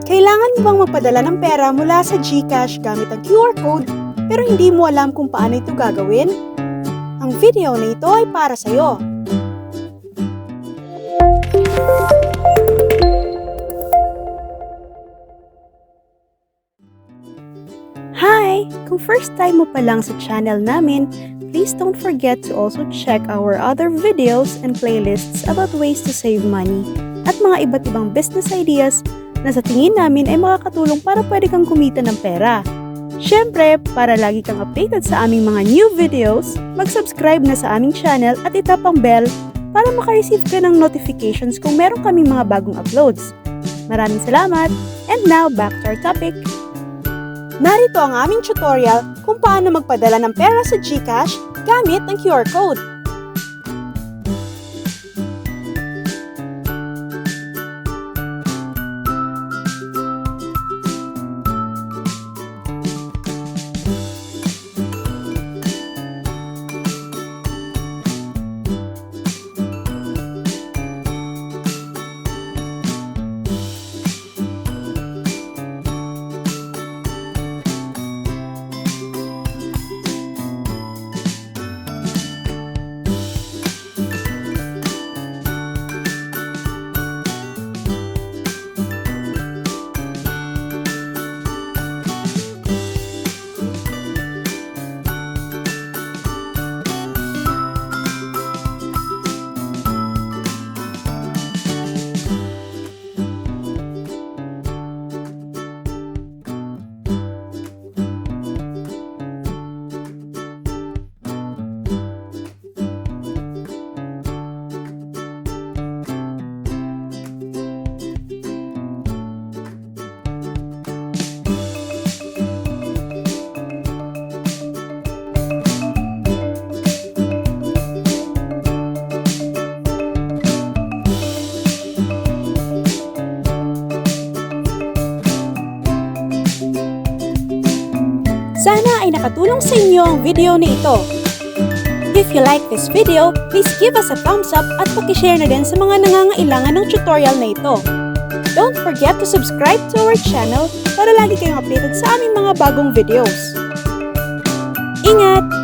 Kailangan mo bang magpadala ng pera mula sa GCash gamit ang QR code pero hindi mo alam kung paano ito gagawin? Ang video na ito ay para sa iyo. Hi! Kung first time mo pa lang sa channel namin, please don't forget to also check our other videos and playlists about ways to save money at mga iba't ibang business ideas na sa tingin namin ay makakatulong para pwede kang kumita ng pera. Siyempre, para lagi kang updated sa aming mga new videos, mag-subscribe na sa aming channel at itap ang bell para makareceive ka ng notifications kung meron kaming mga bagong uploads. Maraming salamat! And now, back to our topic. Narito ang aming tutorial kung paano magpadala ng pera sa GCash gamit ang QR code. Sana ay nakatulong sa inyo ang video na ito. If you like this video, please give us a thumbs up at paki-share na din sa mga nangangailangan ng tutorial na ito. Don't forget to subscribe to our channel para lagi kayong updated sa aming mga bagong videos. Ingat!